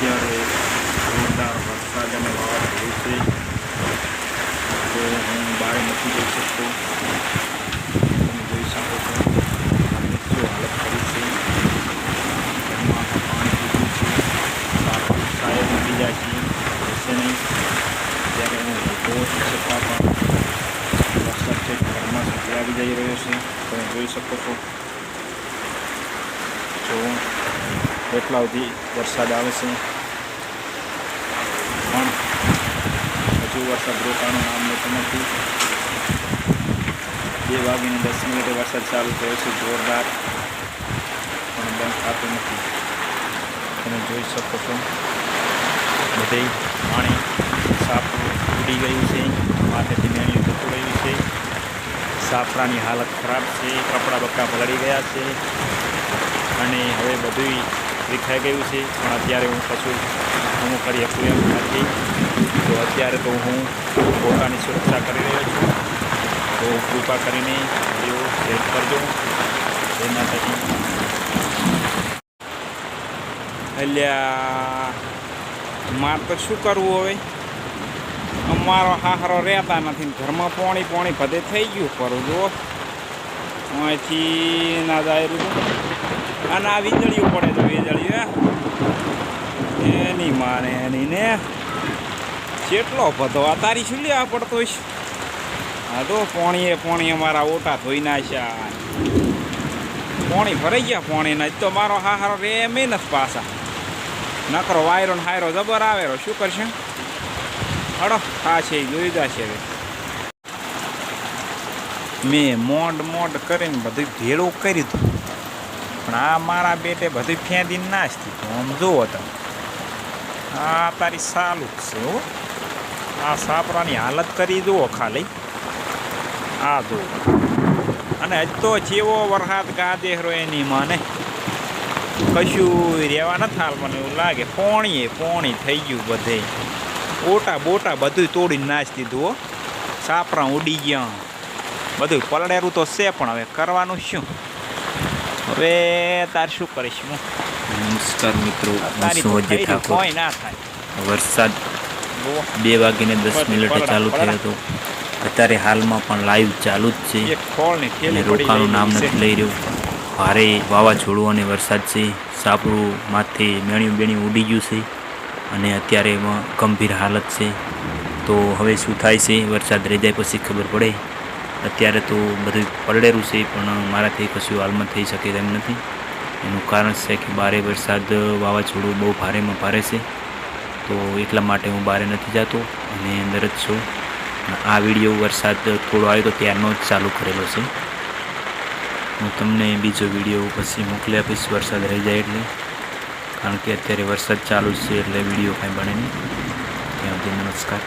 અત્યારે જોરદાર વરસાદ અને વાવાઝોડું છે, તો હું બહાર નથી જઈ શકતો. તમે જોઈ શકો છો શું હાલત કરી છે. ઘરમાં પાણી પૂરું છે, શાયદ ઉડી જાય છે, રહેશે નહીં. ત્યારે હું ઊભો છતાં પણ વરસાદ છે ઘરમાં સુધી આવી જઈ રહ્યો છે. તમે જોઈ શકો છો જો એટલા સુધી વરસાદ આવે છે, પણ હજુ વરસાદ રોકાવાનું નામ લેતું નથી. 2:10 વરસાદ ચાલુ થયો છે જોરદાર, પણ બંધ થતું નથી. તમે જોઈ શકો છો બધે પાણી સાપ ઉડી ગયું છે, માથેથી મેળ્યું જતું રહ્યું છે. સાપરાની હાલત ખરાબ છે, કપડાં બકડા પલળી ગયા છે અને હવે બધું વિખાઈ ગયું છે. પણ અત્યારે હું કશું હું કરી શકું એમ નથી. તો અત્યારે તો હું પોતાની સુરક્ષા કરી રહ્યો છું. તો કૃપા કરીને વિડીયો શેર કરજો. જય માતાજી. અલ્યા મારે તો શું કરવું હવે? અમારો હાહરો રહેતા નથી, ઘરમાં પોણી ભદે થઈ ગયું. કરું જુઓ અહીંથી ના જાય રહ્યું અને આ વીજળીઓ પડે તો વીજળીઓ એની માને એની ને કેટલો બધો આ તારી શું લેવા પડતો છે. હા તો પોણી અમારા ઓટા ધોઈ નાખ્યા, પોણી ભરાઈ ગયા. પોણીના જ તો મારો હાહારો રે એમ નથી પાછા. નકરો વાયરો ને હાયરો જબર આવેરો, શું કરશે? હડો હા છે જોઈ જશે. હવે મેં મોડ કરીને બધું ભેળું કર્યું હતું, પણ આ મારા બેટે બધું ફેંદીને નાસ્તી. તો આમ જુઓ તમે, આ તારી ચાલુ જ છે હો. આ સાપરાની હાલત કરી જુઓ ખાલી, આ જુઓ. અને હજ તો જેવો વરસાદ ગાદેરો એની માને કશું રહેવા નથી હાલ. મને એવું લાગે પોણી થઈ ગયું બધે. ઓટા બોટા બધું તોડીને નાખી દીધું હો. સાપરા ઉડી ગયા, બધું પલળેરું તો છે, પણ હવે કરવાનું શું? હવે તાર શું કરીશ હું? નમસ્કાર મિત્રો, કોઈ ના થાય. વરસાદ 2:10 ચાલુ થયો હતો. અત્યારે હાલમાં પણ લાઈવ ચાલુ જ છે અને રોકાવાનું નામ નથી લઈ રહ્યું. ભારે વાવાઝોડું અને વરસાદ છે. સાપરું માથે મેણિયું ઉડી ગયું છે અને અત્યારે એમાં ગંભીર હાલત છે. તો હવે શું થાય છે વરસાદ રહી જાય પછી ખબર પડે. અત્યારે તો બધું પલળેરું છે, પણ મારાથી કશું હાલમાં થઈ શકે તેમ નથી. એનું કારણ છે કે ભારે વરસાદ વાવાઝોડું બહુ ભારેમાં ભારે છે, તો એટલા માટે હું બહાર નથી જતો અને અંદર જ છું. આ વિડીયો વરસાદ થોડો આવ્યો તો ત્યારનો જ ચાલુ કરેલો છે. હું તમને બીજો વિડીયો પછી મોકલી આપીશ વરસાદ રહી જાય એટલે, કારણ કે અત્યારે વરસાદ ચાલુ છે એટલે વિડીયો કાંઈ બને નહીં. ત્યાં સુધી નમસ્કાર.